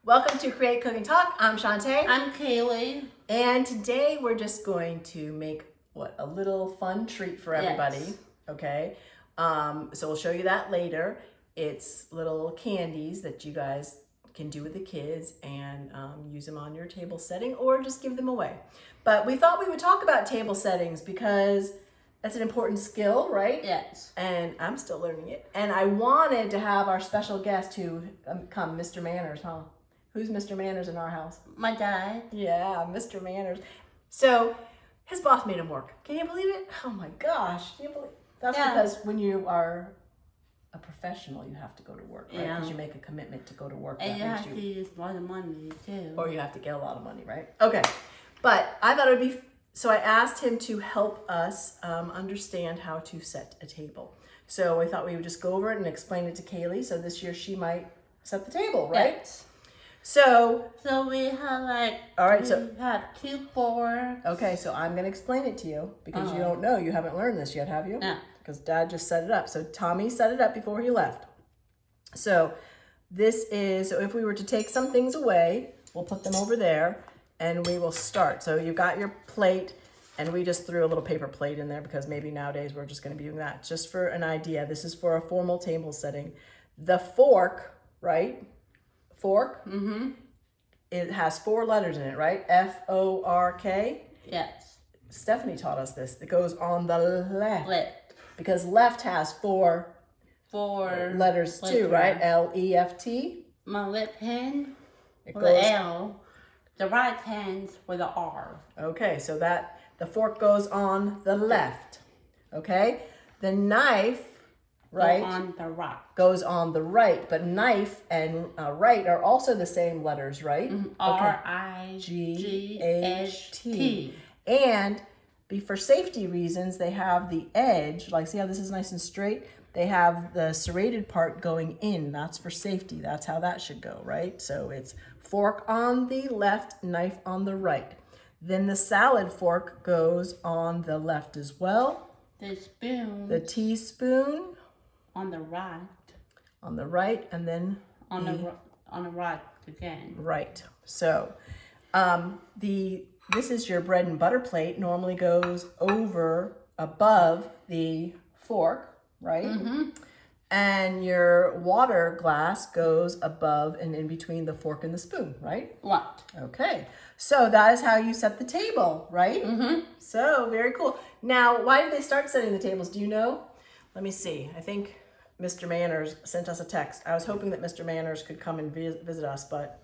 Welcome to Create, Cook, and Talk. I'm Shantae. I'm Kaylee. And today we're just going to make a little fun treat for everybody. Yes. Okay. So we'll show you that later. It's little candies that you guys can do with the kids and use them on your table setting or just give them away. But we thought we would talk about table settings because that's an important skill, right? Yes. And I'm still learning it. And I wanted to have our special guest who come, Mr. Manners, huh? Who's Mr. Manners in our house? My dad. Yeah, Mr. Manners. So his boss made him work. Can you believe it? Oh my gosh. Can you believe That's because when you are a professional, you have to go to work, right? Because you make a commitment to go to work. And you have to use a lot of money too. Or you have to get a lot of money, right? Okay. But I thought it would be, so I asked him to help us understand how to set a table. So I thought we would just go over it and explain it to Kaylee. So this year she might set the table, right? Yes. So we have we have 2 forks. Okay, so I'm going to explain it to you because you don't know. You haven't learned this yet, have you? No. Because Dad just set it up. So Tommy set it up before he left. So this is, so if we were to take some things away, we'll put them over there and we will start. So you've got your plate and we just threw a little paper plate in there because maybe nowadays we're just going to be doing that. Just for an idea, this is for a formal table setting. The fork, right? Fork. Mm-hmm. It has 4 letters in it, right? F-O-R-K. Yes. Stephanie taught us this. It goes on the left. Left. Because left has 4 letters too, right? L-E-F-T. My left hand It with goes, the L. The right hand with the R. okay, so that the fork goes on the left. Okay? The knife, right, on the right. goes on the right, but knife and right are also the same letters, right? Mm-hmm. Okay. R-I-G-H-T. And for safety reasons, they have the edge, like see how this is nice and straight? They have the serrated part going in. That's for safety. That's how that should go, right? So it's fork on the left, knife on the right. Then the salad fork goes on the left as well. The spoon. The teaspoon on the right. On the right, and then on the right again. Right. So this is your bread and butter plate. Normally goes above the fork, right? Mm-hmm. And your water glass goes above and in between the fork and the spoon, right? What? Okay. So that is how you set the table, right? Mm-hmm. So very cool. Now, why did they start setting the tables? Do you know? Let me see. I think Mr. Manners sent us a text. I was hoping that Mr. Manners could come and visit us, but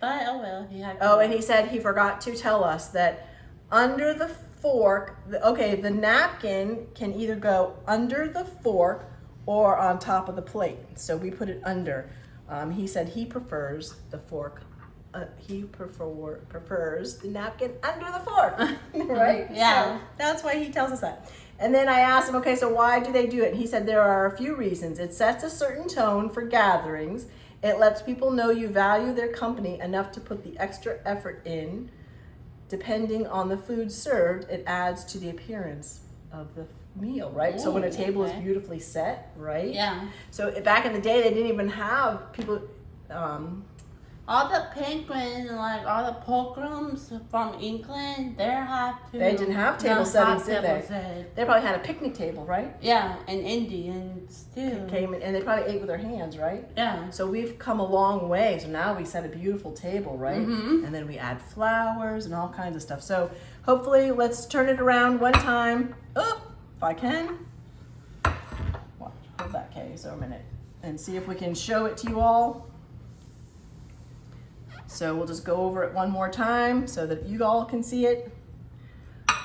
oh well, he had. Oh, and he said he forgot to tell us that under the fork, the napkin can either go under the fork or on top of the plate. So we put it under. He said he prefers the fork. He prefers the napkin under the fork, right? Yeah. So that's why he tells us that. And then I asked him, okay, so why do they do it? And he said there are a few reasons. It sets a certain tone for gatherings. It lets people know you value their company enough to put the extra effort in. Depending on the food served, it adds to the appearance of the meal, right? So when a table is beautifully set, right? Yeah. So back in the day, they didn't even have people... all the penguins, like all the pilgrims from England, they didn't have table settings, did they? They probably had a picnic table, right? Yeah, and Indians too. Came in, and they probably ate with their hands, right? Yeah. So we've come a long way. So now we set a beautiful table, right? Mm-hmm. And then we add flowers and all kinds of stuff. So hopefully, let's turn it around one time. Oh, if I can. Watch, hold that, Kay, so a minute. And see if we can show it to you all. So we'll just go over it one more time so that you all can see it.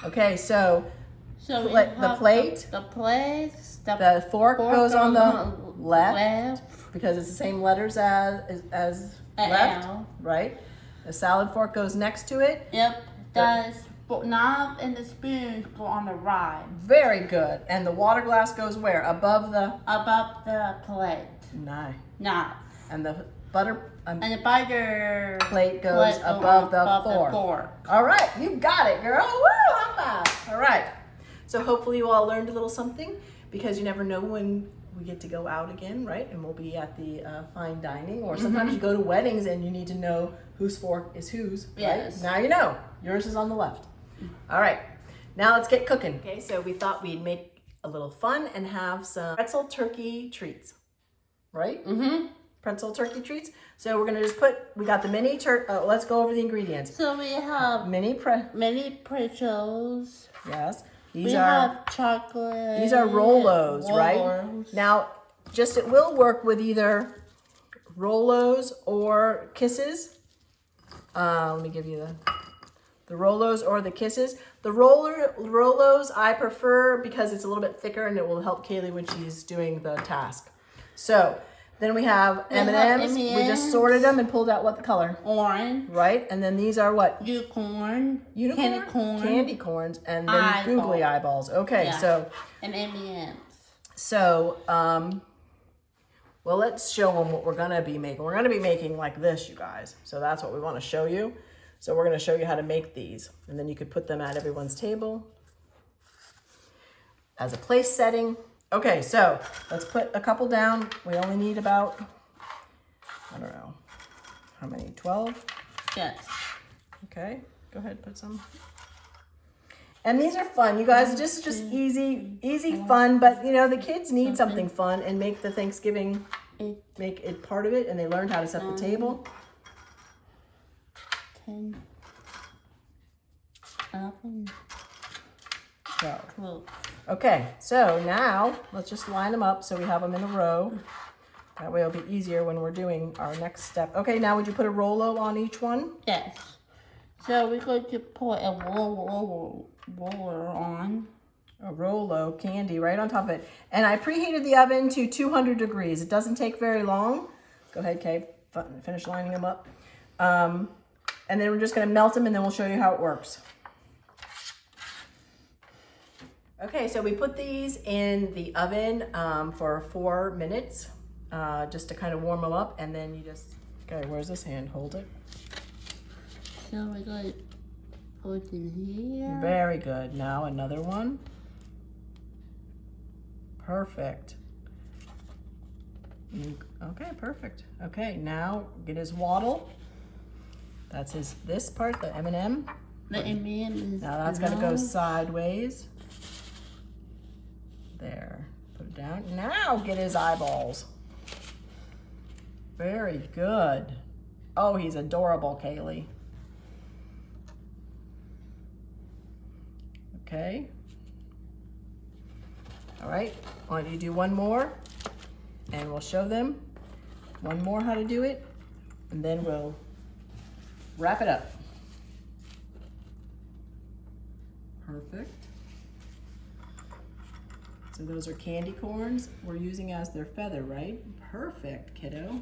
Okay, so the plate. The fork goes on the left because it's the same letters as left, right? The salad fork goes next to it. Yep. The knife and the spoon go on the right. Very good. And the water glass goes where? Above the plate. Knife. And the butter plate goes above the fork. All right, you got it, girl. Woo, high five. All right. So hopefully you all learned a little something because you never know when we get to go out again, right? And we'll be at the fine dining, or sometimes you go to weddings and you need to know whose fork is whose, right? Yes. Now you know. Yours is on the left. All right, now let's get cooking. Okay, so we thought we'd make a little fun and have some pretzel turkey treats, right? Pretzel turkey treats. So we're gonna just we got the mini let's go over the ingredients. So we have mini pretzels. Yes. We have chocolate. These are Rolos, right? Now, it will work with either Rolos or Kisses. Let me give you the Rolos or the Kisses. The Rolos I prefer because it's a little bit thicker and it will help Kaylee when she's doing the task. So then we have M&Ms. We just sorted them and pulled out what the color? Orange. Right? And then these are what? Unicorn. Candy corn. Candy corns. And then googly eyeballs. Okay, yeah. So. And M&Ms. So, well, let's show them what we're going to be making. We're going to be making like this, you guys. So that's what we want to show you. So we're going to show you how to make these. And then you could put them at everyone's table as a place setting. Okay, so let's put a couple down. We only need about, I don't know, how many, 12? Yes. Okay, go ahead, put some. And these are fun, you guys, just easy fun, but you know, the kids need something fun and make the Thanksgiving, make it part of it, and they learned how to set the table. 10, 11, 12. Okay, so now let's just line them up so we have them in a row. That way it'll be easier when we're doing our next step. Okay, now would you put a Rolo on each one? Yes. So we're going to put a roller on. A Rolo candy right on top of it. And I preheated the oven to 200 degrees. It doesn't take very long. Go ahead, Kay, finish lining them up. And then we're just gonna melt them and then we'll show you how it works. Okay, so we put these in the oven for 4 minutes, just to kind of warm them up, and then you just, okay, where's this hand? Hold it. So we're going to put it here. Very good. Now another one. Perfect. Okay, perfect. Okay, now get his waddle. That's this part, the M&M. The M&M is now that's got to go sideways. There, put it down. Now get his eyeballs. Very good. Oh, he's adorable, Kaylee. Okay. All right, why don't you do one more and we'll show them one more how to do it, and then we'll wrap it up. Perfect. So those are candy corns we're using as their feather, right? Perfect, kiddo.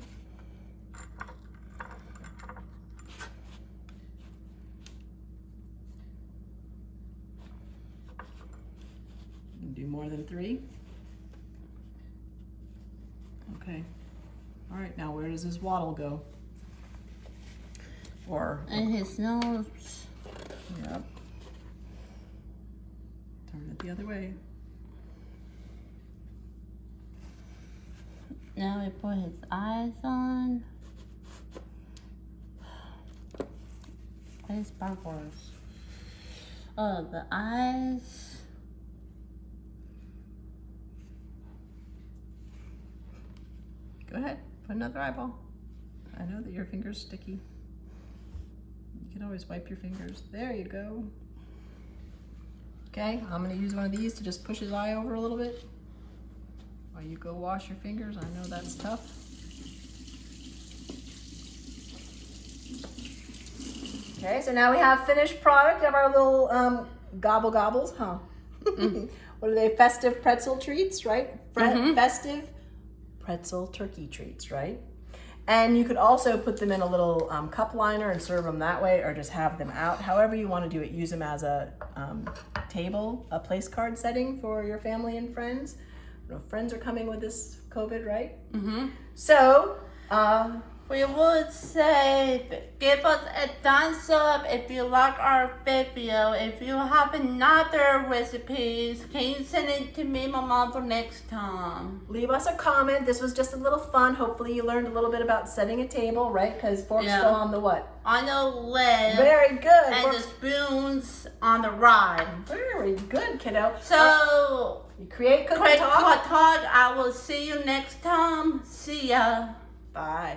Do more than 3. Okay. All right, now where does his waddle go? And his nose. Yep. Turn it the other way. Now we put his eyes on. His sparkles. Oh, the eyes. Go ahead, put another eyeball. I know that your finger's sticky. You can always wipe your fingers. There you go. Okay, I'm gonna use one of these to just push his eye over a little bit while you go wash your fingers. I know that's tough. Okay, so now we have finished product of our little gobble gobbles, huh? What are they? Festive pretzel treats, right? Festive pretzel turkey treats, right? And you could also put them in a little cup liner and serve them that way, or just have them out. However you want to do it, use them as a table, a place card setting for your family and friends. You know, friends are coming with this COVID, right? So We would say give us a thumbs up if you like our video. If you have another recipes, can you send it to me, my mom, for next time? Leave us a comment. This was just a little fun. Hopefully you learned a little bit about setting a table, right? Because forks go on the what? On the left. Very good. And the spoons on the right. Very good, kiddo. So, you create, cook, quick and talk. talk. I will see you next time. See ya. Bye.